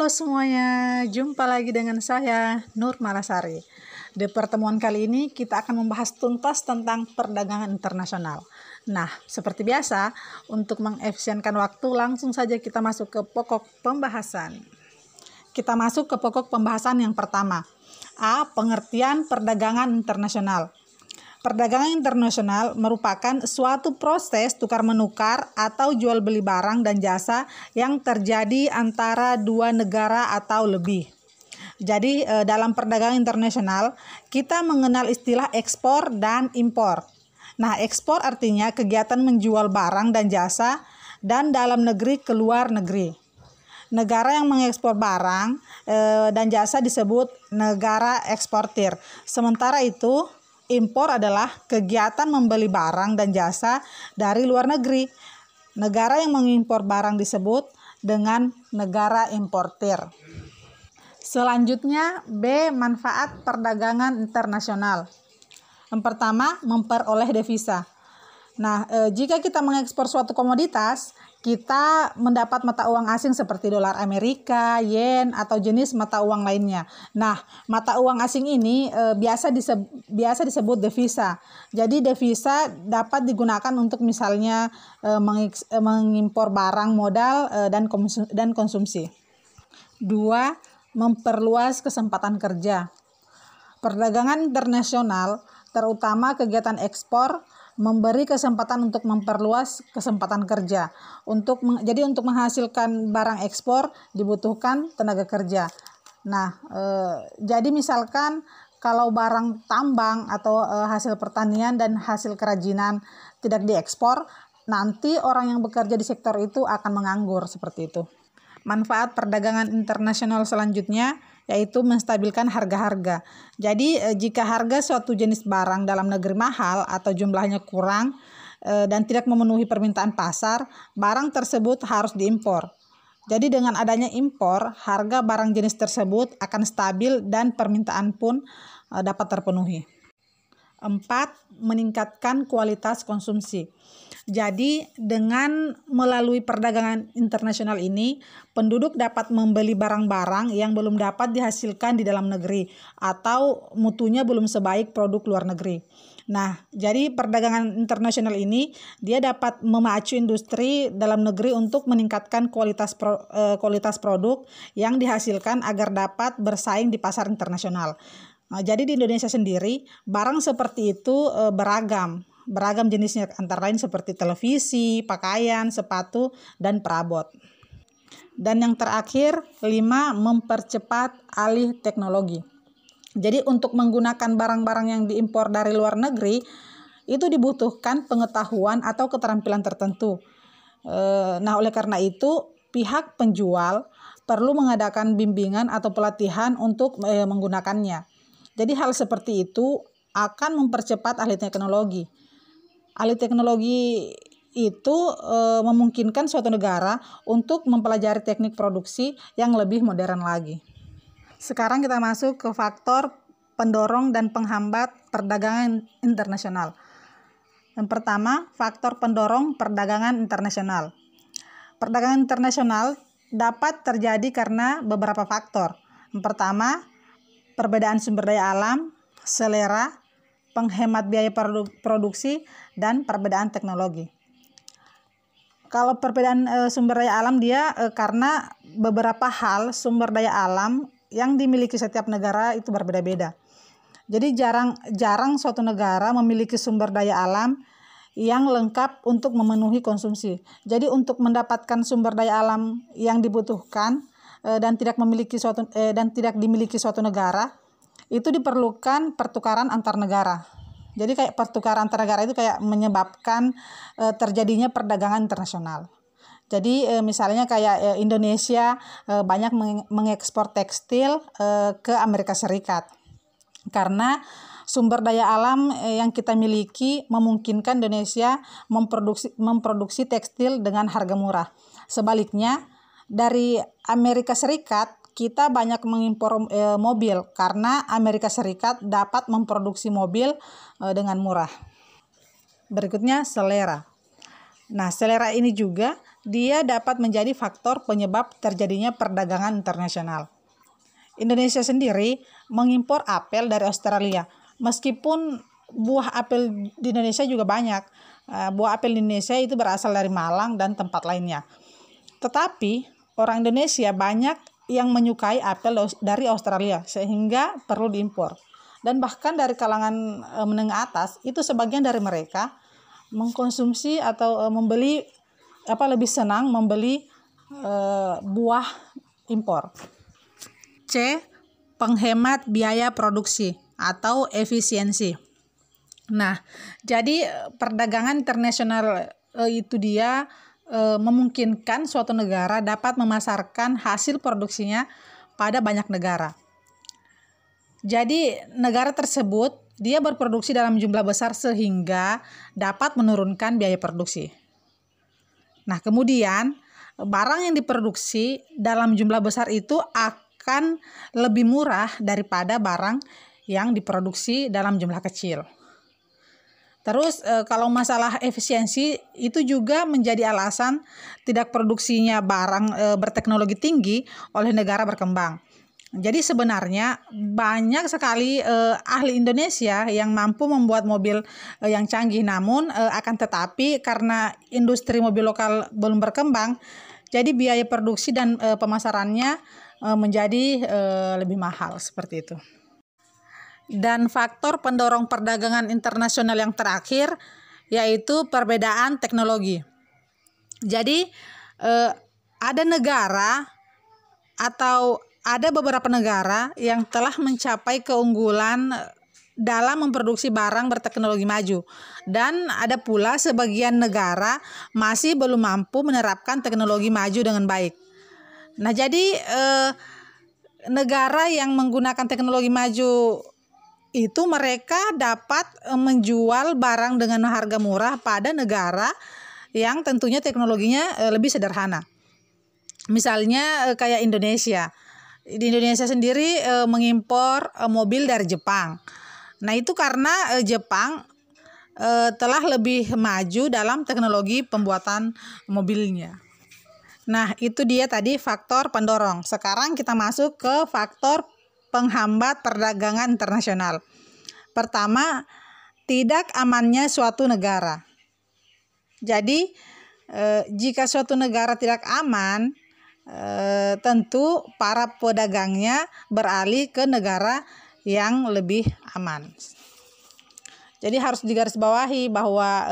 Halo semuanya, jumpa lagi dengan saya Nur Malasari. Di pertemuan kali ini kita akan membahas tuntas tentang perdagangan internasional. Nah, seperti biasa, untuk mengefisienkan waktu langsung saja kita masuk ke pokok pembahasan. Kita masuk ke pokok pembahasan yang pertama. A. Pengertian perdagangan internasional. Perdagangan internasional merupakan suatu proses tukar-menukar atau jual beli barang dan jasa yang terjadi antara dua negara atau lebih. Jadi dalam perdagangan internasional kita mengenal istilah ekspor dan impor. Nah, ekspor artinya kegiatan menjual barang dan jasa dan dalam negeri ke luar negeri. Negara yang mengekspor barang dan jasa disebut negara eksportir. Sementara itu, impor adalah kegiatan membeli barang dan jasa dari luar negeri. Negara yang mengimpor barang disebut dengan negara importir. Selanjutnya, B. Manfaat perdagangan internasional. Yang pertama, memperoleh devisa. Nah, jika kita mengekspor suatu komoditas, kita mendapat mata uang asing seperti dolar Amerika, yen, atau jenis mata uang lainnya. Nah, mata uang asing ini biasa disebut devisa. Jadi devisa dapat digunakan untuk misalnya mengimpor barang modal dan konsumsi. 2. Memperluas kesempatan kerja. Perdagangan internasional, terutama kegiatan ekspor, memberi kesempatan untuk memperluas kesempatan kerja. Jadi untuk menghasilkan barang ekspor dibutuhkan tenaga kerja. Nah, jadi misalkan kalau barang tambang atau hasil pertanian dan hasil kerajinan tidak diekspor, nanti orang yang bekerja di sektor itu akan menganggur seperti itu. Manfaat perdagangan internasional selanjutnya yaitu menstabilkan harga-harga. Jadi jika harga suatu jenis barang dalam negeri mahal atau jumlahnya kurang dan tidak memenuhi permintaan pasar, barang tersebut harus diimpor. Jadi dengan adanya impor, harga barang jenis tersebut akan stabil dan permintaan pun dapat terpenuhi. 4. Meningkatkan kualitas konsumsi. Jadi dengan melalui perdagangan internasional ini, penduduk dapat membeli barang-barang yang belum dapat dihasilkan di dalam negeri atau mutunya belum sebaik produk luar negeri. Nah, jadi perdagangan internasional ini dia dapat memacu industri dalam negeri untuk meningkatkan kualitas produk yang dihasilkan agar dapat bersaing di pasar internasional. Nah, jadi di Indonesia sendiri barang seperti itu beragam jenisnya, antara lain seperti televisi, pakaian, sepatu, dan perabot. Dan yang terakhir, 5. Mempercepat alih teknologi. Jadi untuk menggunakan barang-barang yang diimpor dari luar negeri, itu dibutuhkan pengetahuan atau keterampilan tertentu. Nah, oleh karena itu, pihak penjual perlu mengadakan bimbingan atau pelatihan untuk menggunakannya. Jadi hal seperti itu akan mempercepat alih teknologi. Alih teknologi itu memungkinkan suatu negara untuk mempelajari teknik produksi yang lebih modern lagi. Sekarang kita masuk ke faktor pendorong dan penghambat perdagangan internasional. Yang pertama, faktor pendorong perdagangan internasional. Perdagangan internasional dapat terjadi karena beberapa faktor. Yang pertama, perbedaan sumber daya alam, selera, penghemat biaya produksi, dan perbedaan teknologi. Kalau perbedaan sumber daya alam dia karena beberapa hal sumber daya alam yang dimiliki setiap negara itu berbeda-beda. Jadi jarang suatu negara memiliki sumber daya alam yang lengkap untuk memenuhi konsumsi. Jadi untuk mendapatkan sumber daya alam yang dibutuhkan dan tidak dimiliki suatu negara, itu diperlukan pertukaran antar negara. Jadi kayak pertukaran antar negara itu kayak menyebabkan terjadinya perdagangan internasional. Jadi misalnya kayak Indonesia banyak mengekspor tekstil ke Amerika Serikat. Karena sumber daya alam yang kita miliki memungkinkan Indonesia memproduksi tekstil dengan harga murah. Sebaliknya, dari Amerika Serikat kita banyak mengimpor mobil karena Amerika Serikat dapat memproduksi mobil dengan murah. Berikutnya selera. Nah, selera ini juga dia dapat menjadi faktor penyebab terjadinya perdagangan internasional. Indonesia sendiri mengimpor apel dari Australia. Meskipun buah apel di Indonesia juga banyak. Buah apel di Indonesia itu berasal dari Malang dan tempat lainnya. Tetapi orang Indonesia banyak yang menyukai apel dari Australia sehingga perlu diimpor. Dan bahkan dari kalangan menengah atas itu sebagian dari mereka mengkonsumsi atau membeli lebih senang membeli buah impor. C. Penghemat biaya produksi atau efisiensi. Nah, jadi perdagangan internasional itu dia memungkinkan suatu negara dapat memasarkan hasil produksinya pada banyak negara. Jadi negara tersebut dia berproduksi dalam jumlah besar sehingga dapat menurunkan biaya produksi. Nah, kemudian barang yang diproduksi dalam jumlah besar itu akan lebih murah daripada barang yang diproduksi dalam jumlah kecil. Terus kalau masalah efisiensi itu juga menjadi alasan tidak produksinya barang berteknologi tinggi oleh negara berkembang. Jadi sebenarnya banyak sekali ahli Indonesia yang mampu membuat mobil yang canggih, namun akan tetapi karena industri mobil lokal belum berkembang, jadi biaya produksi dan pemasarannya menjadi lebih mahal seperti itu. Dan faktor pendorong perdagangan internasional yang terakhir yaitu perbedaan teknologi. Jadi ada negara atau ada beberapa negara yang telah mencapai keunggulan dalam memproduksi barang berteknologi maju, dan ada pula sebagian negara masih belum mampu menerapkan teknologi maju dengan baik. Nah, jadi negara yang menggunakan teknologi maju itu mereka dapat menjual barang dengan harga murah pada negara yang tentunya teknologinya lebih sederhana. Misalnya kayak Indonesia. Di Indonesia sendiri mengimpor mobil dari Jepang. Nah, itu karena Jepang telah lebih maju dalam teknologi pembuatan mobilnya. Nah, itu dia tadi faktor pendorong. Sekarang kita masuk ke faktor penghambat perdagangan internasional. Pertama, tidak amannya suatu negara. Jadi, jika suatu negara tidak aman, tentu para pedagangnya beralih ke negara yang lebih aman. Jadi harus digarisbawahi bahwa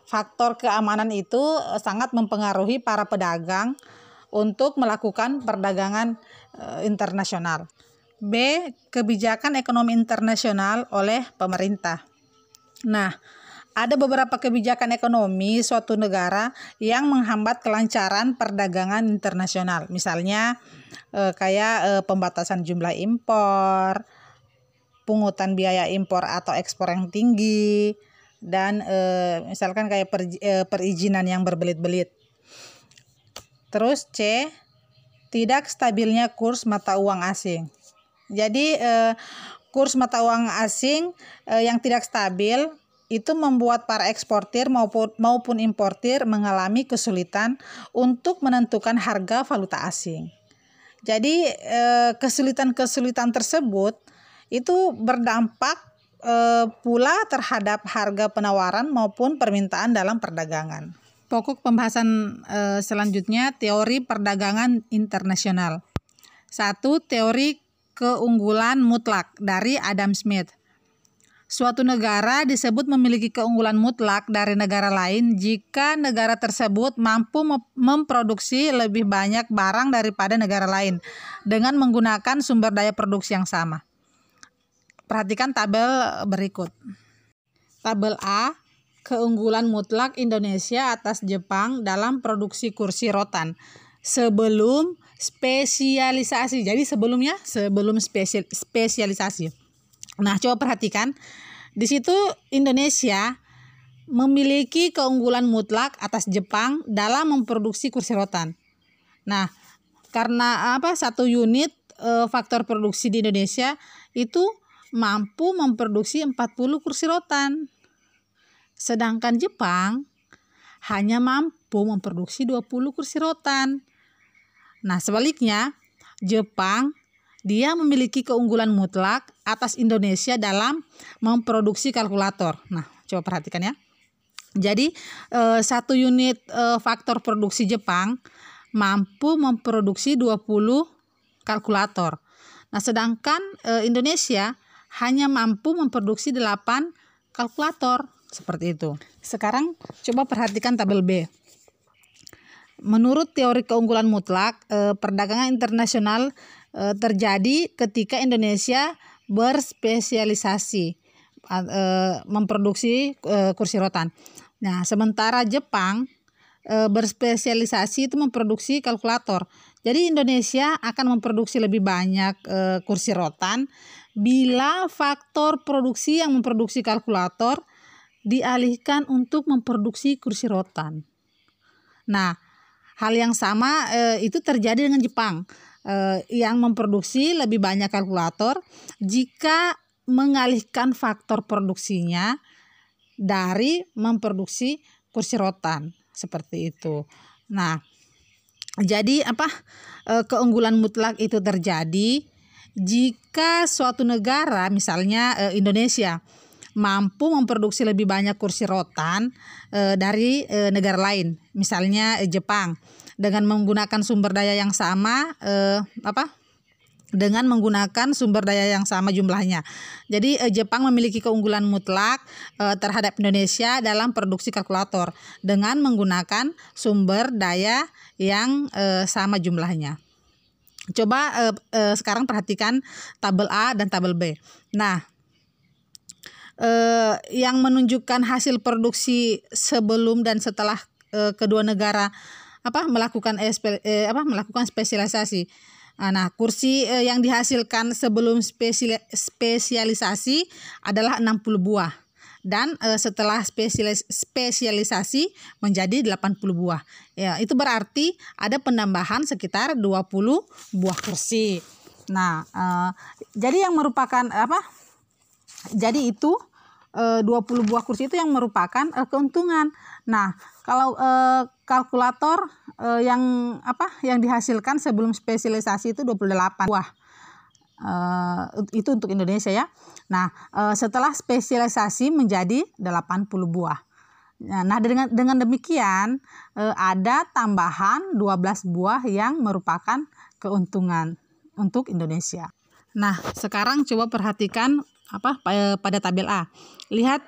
faktor keamanan itu sangat mempengaruhi para pedagang untuk melakukan perdagangan internasional. B. Kebijakan ekonomi internasional oleh pemerintah. Nah, ada beberapa kebijakan ekonomi suatu negara yang menghambat kelancaran perdagangan internasional. Misalnya kayak pembatasan jumlah impor, pungutan biaya impor atau ekspor yang tinggi, dan misalkan kayak perizinan yang berbelit-belit. Terus C. Tidak stabilnya kurs mata uang asing. Jadi kurs mata uang asing yang tidak stabil itu membuat para eksportir maupun importir mengalami kesulitan untuk menentukan harga valuta asing. Jadi kesulitan-kesulitan tersebut itu berdampak pula terhadap harga penawaran maupun permintaan dalam perdagangan. Pokok pembahasan selanjutnya teori perdagangan internasional. 1. Teori keunggulan mutlak dari Adam Smith. Suatu negara disebut memiliki keunggulan mutlak dari negara lain jika negara tersebut mampu memproduksi lebih banyak barang daripada negara lain dengan menggunakan sumber daya produksi yang sama. Perhatikan tabel berikut. Tabel A, keunggulan mutlak Indonesia atas Jepang dalam produksi kursi rotan sebelum spesialisasi. Jadi sebelum spesialisasi. Nah, coba perhatikan. Di situ Indonesia memiliki keunggulan mutlak atas Jepang dalam memproduksi kursi rotan. Nah, karena satu unit faktor produksi di Indonesia itu mampu memproduksi 40 kursi rotan. Sedangkan Jepang hanya mampu memproduksi 20 kursi rotan. Nah, sebaliknya, Jepang dia memiliki keunggulan mutlak atas Indonesia dalam memproduksi kalkulator. Nah, coba perhatikan ya. Jadi, 1 unit faktor produksi Jepang mampu memproduksi 20 kalkulator. Nah, sedangkan Indonesia hanya mampu memproduksi 8 kalkulator. Seperti itu. Sekarang coba perhatikan tabel B. Menurut teori keunggulan mutlak, perdagangan internasional terjadi ketika Indonesia berspesialisasi memproduksi kursi rotan. Nah, sementara Jepang berspesialisasi itu memproduksi kalkulator. Jadi Indonesia akan memproduksi lebih banyak kursi rotan bila faktor produksi yang memproduksi kalkulator dialihkan untuk memproduksi kursi rotan. Nah, hal yang sama itu terjadi dengan Jepang yang memproduksi lebih banyak kalkulator jika mengalihkan faktor produksinya dari memproduksi kursi rotan, seperti itu. Nah, jadi keunggulan mutlak itu terjadi jika suatu negara, misalnya Indonesia, mampu memproduksi lebih banyak kursi rotan dari negara lain, misalnya Jepang, dengan menggunakan sumber daya yang sama, dengan menggunakan sumber daya yang sama jumlahnya. Jadi Jepang memiliki keunggulan mutlak terhadap Indonesia dalam produksi kalkulator dengan menggunakan sumber daya yang sama jumlahnya. Coba sekarang perhatikan tabel A dan tabel B. Nah, yang menunjukkan hasil produksi sebelum dan setelah kedua negara melakukan spesialisasi. Nah, kursi yang dihasilkan sebelum spesialisasi adalah 60 buah dan setelah spesialisasi menjadi 80 buah. Ya, itu berarti ada penambahan sekitar 20 buah kursi. Nah, jadi yang merupakan jadi itu 20 buah kursi itu yang merupakan keuntungan. Nah, kalau kalkulator yang dihasilkan sebelum spesialisasi itu 28 buah. Itu untuk Indonesia ya. Nah, setelah spesialisasi menjadi 80 buah. Nah, dengan demikian ada tambahan 12 buah yang merupakan keuntungan untuk Indonesia. Nah, sekarang coba perhatikan pada tabel A. Lihat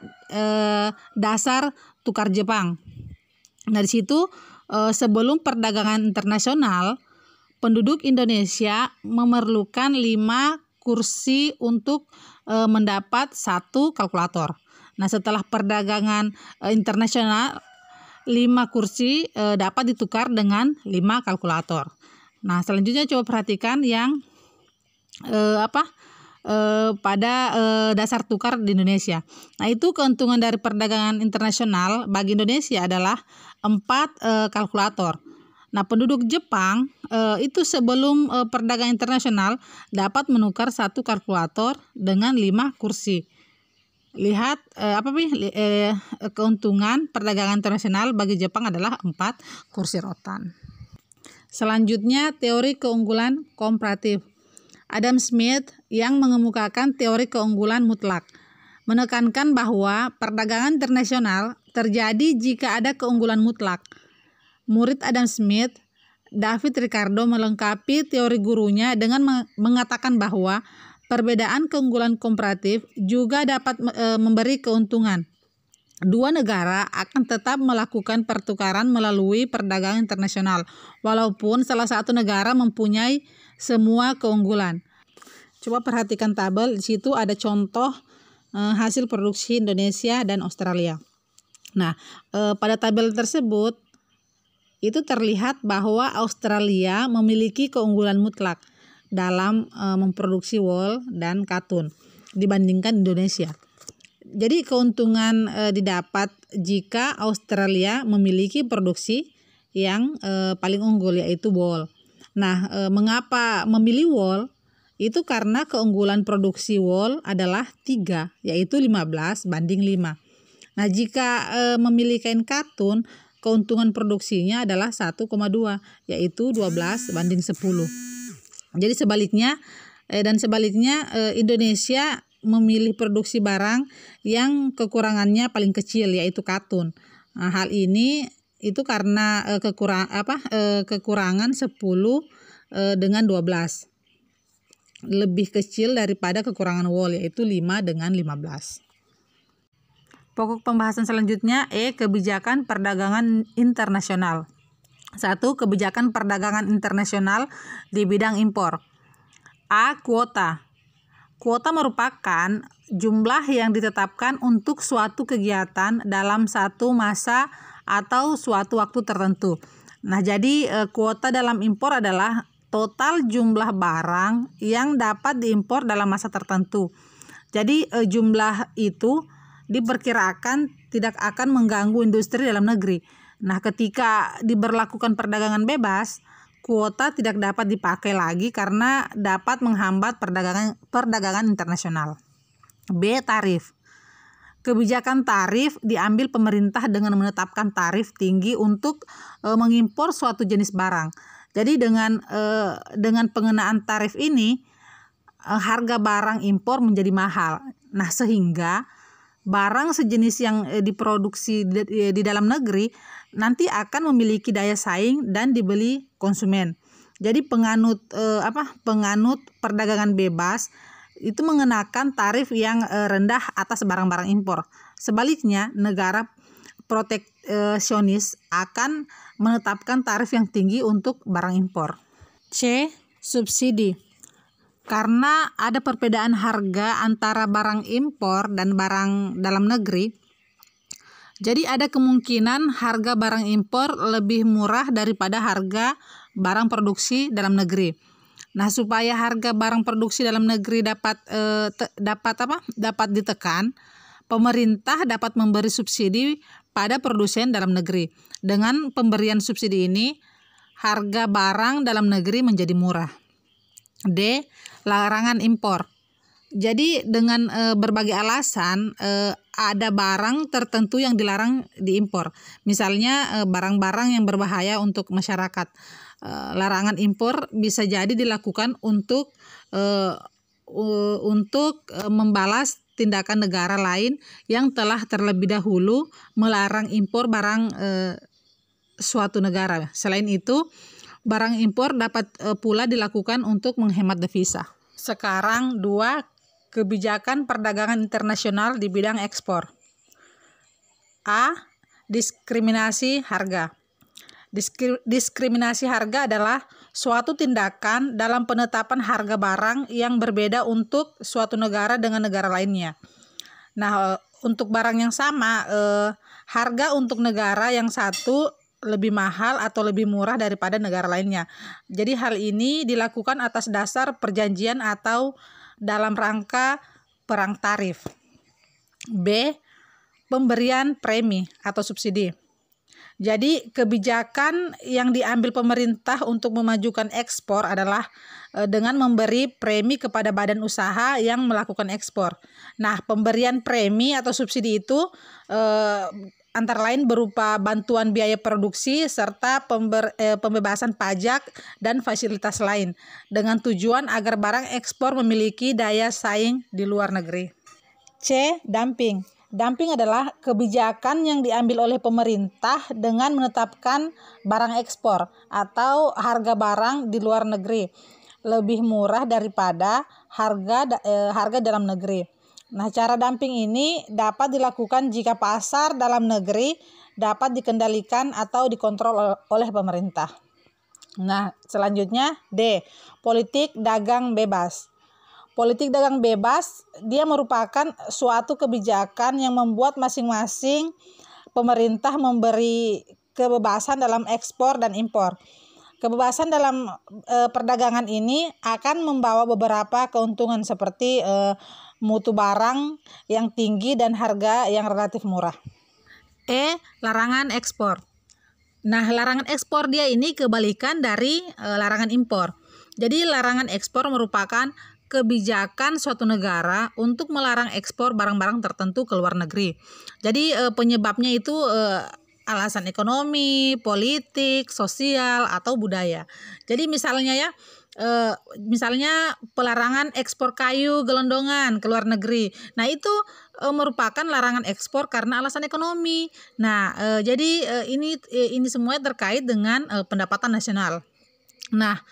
dasar tukar Jepang. Nah, di situ sebelum perdagangan internasional, penduduk Indonesia memerlukan 5 kursi untuk mendapat 1 kalkulator. Nah, setelah perdagangan internasional, 5 kursi dapat ditukar dengan 5 kalkulator. Nah, selanjutnya coba perhatikan yang pada dasar tukar di Indonesia. Nah, itu keuntungan dari perdagangan internasional bagi Indonesia adalah 4 kalkulator. Nah, penduduk Jepang itu sebelum perdagangan internasional dapat menukar 1 kalkulator dengan 5 kursi. Lihat keuntungan perdagangan internasional bagi Jepang adalah 4 kursi rotan. Selanjutnya, teori keunggulan komparatif. Adam Smith yang mengemukakan teori keunggulan mutlak menekankan bahwa perdagangan internasional terjadi jika ada keunggulan mutlak. Murid Adam Smith, David Ricardo, melengkapi teori gurunya dengan mengatakan bahwa perbedaan keunggulan komparatif juga dapat memberi keuntungan. Dua negara akan tetap melakukan pertukaran melalui perdagangan internasional, walaupun salah satu negara mempunyai semua keunggulan. Coba perhatikan tabel, di situ ada contoh hasil produksi Indonesia dan Australia. Nah, pada tabel tersebut itu terlihat bahwa Australia memiliki keunggulan mutlak dalam memproduksi wol dan katun dibandingkan Indonesia. Jadi keuntungan didapat jika Australia memiliki produksi yang paling unggul, yaitu wol. Nah, mengapa memilih wol? Itu karena keunggulan produksi wol adalah 3, yaitu 15 banding 5. Nah, jika memilih kain katun, keuntungan produksinya adalah 1,2, yaitu 12:10. Jadi sebaliknya Indonesia memilih produksi barang yang kekurangannya paling kecil, yaitu katun. Nah, hal ini itu karena kekurangan 10 dengan 12. Lebih kecil daripada kekurangan wol, yaitu 5 dengan 15. Pokok pembahasan selanjutnya kebijakan perdagangan internasional. 1. Kebijakan perdagangan internasional di bidang impor. A. Kuota. Kuota merupakan jumlah yang ditetapkan untuk suatu kegiatan dalam satu masa atau suatu waktu tertentu. Nah, jadi kuota dalam impor adalah total jumlah barang yang dapat diimpor dalam masa tertentu. Jadi jumlah itu diperkirakan tidak akan mengganggu industri dalam negeri. Nah, ketika diberlakukan perdagangan bebas, kuota tidak dapat dipakai lagi karena dapat menghambat perdagangan internasional. B. Tarif. Kebijakan tarif diambil pemerintah dengan menetapkan tarif tinggi untuk mengimpor suatu jenis barang. Jadi dengan pengenaan tarif ini, harga barang impor menjadi mahal. Nah, sehingga barang sejenis yang diproduksi di dalam negeri nanti akan memiliki daya saing dan dibeli konsumen. Jadi penganut perdagangan bebas itu mengenakan tarif yang rendah atas barang-barang impor. Sebaliknya, negara proteksionis akan menetapkan tarif yang tinggi untuk barang impor. C. Subsidi. Karena ada perbedaan harga antara barang impor dan barang dalam negeri, jadi ada kemungkinan harga barang impor lebih murah daripada harga barang produksi dalam negeri. Nah, supaya harga barang produksi dalam negeri dapat ditekan, pemerintah dapat memberi subsidi pada produsen dalam negeri. Dengan pemberian subsidi ini, harga barang dalam negeri menjadi murah. D. Larangan impor. Jadi dengan berbagai alasan ada barang tertentu yang dilarang diimpor. Misalnya barang-barang yang berbahaya untuk masyarakat. Larangan impor bisa jadi dilakukan untuk membalas tindakan negara lain yang telah terlebih dahulu melarang impor barang suatu negara. Selain itu, barang impor dapat pula dilakukan untuk menghemat devisa. Sekarang 2. Kebijakan perdagangan internasional di bidang ekspor. A. Diskriminasi harga. Diskriminasi harga adalah suatu tindakan dalam penetapan harga barang yang berbeda untuk suatu negara dengan negara lainnya. Nah, untuk barang yang sama, harga untuk negara yang satu lebih mahal atau lebih murah daripada negara lainnya. Jadi hal ini dilakukan atas dasar perjanjian atau dalam rangka perang tarif. B. Pemberian premi atau subsidi. Jadi kebijakan yang diambil pemerintah untuk memajukan ekspor adalah dengan memberi premi kepada badan usaha yang melakukan ekspor. Nah, pemberian premi atau subsidi itu antara lain berupa bantuan biaya produksi serta pembebasan pajak dan fasilitas lain dengan tujuan agar barang ekspor memiliki daya saing di luar negeri. C. Dumping. Dumping adalah kebijakan yang diambil oleh pemerintah dengan menetapkan barang ekspor atau harga barang di luar negeri lebih murah daripada harga dalam negeri. Nah, cara dumping ini dapat dilakukan jika pasar dalam negeri dapat dikendalikan atau dikontrol oleh pemerintah. Nah, selanjutnya D. Politik dagang bebas. Politik dagang bebas, dia merupakan suatu kebijakan yang membuat masing-masing pemerintah memberi kebebasan dalam ekspor dan impor. Kebebasan dalam perdagangan ini akan membawa beberapa keuntungan seperti mutu barang yang tinggi dan harga yang relatif murah. E. Larangan ekspor. Nah, larangan ekspor dia ini kebalikan dari larangan impor. Jadi larangan ekspor merupakan kebijakan suatu negara untuk melarang ekspor barang-barang tertentu ke luar negeri. Jadi penyebabnya itu alasan ekonomi, politik, sosial, atau budaya. Jadi misalnya misalnya pelarangan ekspor kayu gelondongan ke luar negeri. Nah, itu merupakan larangan ekspor karena alasan ekonomi. Nah, jadi ini semua terkait dengan pendapatan nasional. Nah,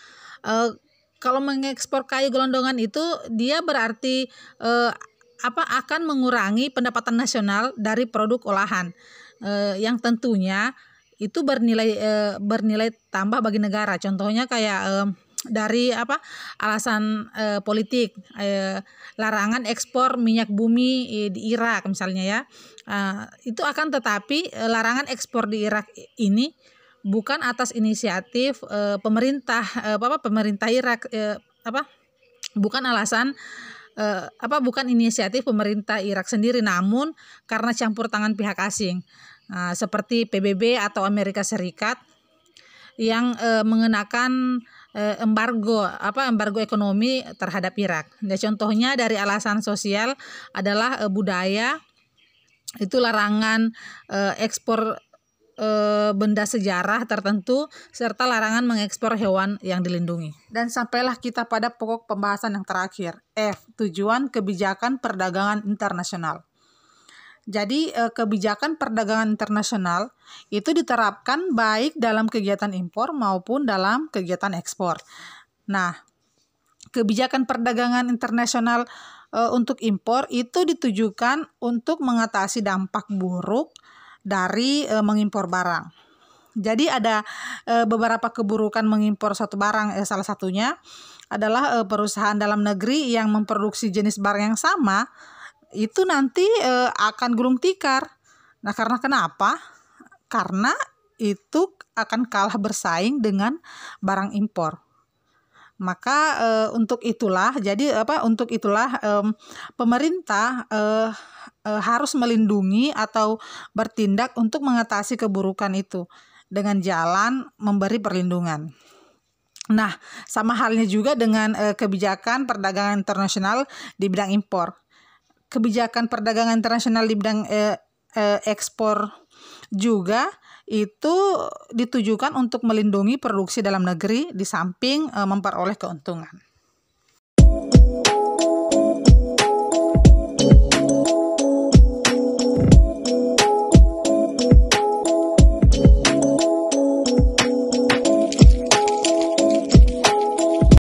kalau mengekspor kayu gelondongan itu dia berarti akan mengurangi pendapatan nasional dari produk olahan yang tentunya itu bernilai tambah bagi negara. Contohnya kayak dari alasan politik, larangan ekspor minyak bumi di Irak misalnya ya, itu akan tetapi larangan ekspor di Irak ini bukan atas inisiatif pemerintah Irak, bukan alasan bukan inisiatif pemerintah Irak sendiri, namun karena campur tangan pihak asing seperti PBB atau Amerika Serikat yang mengenakan embargo ekonomi terhadap Irak. Nah, contohnya dari alasan sosial adalah budaya, itu larangan ekspor benda sejarah tertentu serta larangan mengekspor hewan yang dilindungi. Dan sampailah kita pada pokok pembahasan yang terakhir, F, tujuan kebijakan perdagangan internasional. Jadi kebijakan perdagangan internasional itu diterapkan baik dalam kegiatan impor maupun dalam kegiatan ekspor. Nah, kebijakan perdagangan internasional untuk impor itu ditujukan untuk mengatasi dampak buruk dari mengimpor barang. Jadi ada beberapa keburukan mengimpor suatu barang. Salah satunya adalah perusahaan dalam negeri yang memproduksi jenis barang yang sama itu nanti akan gulung tikar. Nah, karena kenapa? Karena itu akan kalah bersaing dengan barang impor. Maka untuk itulah pemerintah harus melindungi atau bertindak untuk mengatasi keburukan itu dengan jalan memberi perlindungan. Nah, sama halnya juga dengan kebijakan perdagangan internasional di bidang impor. Kebijakan perdagangan internasional di bidang ekspor juga itu ditujukan untuk melindungi produksi dalam negeri di samping memperoleh keuntungan.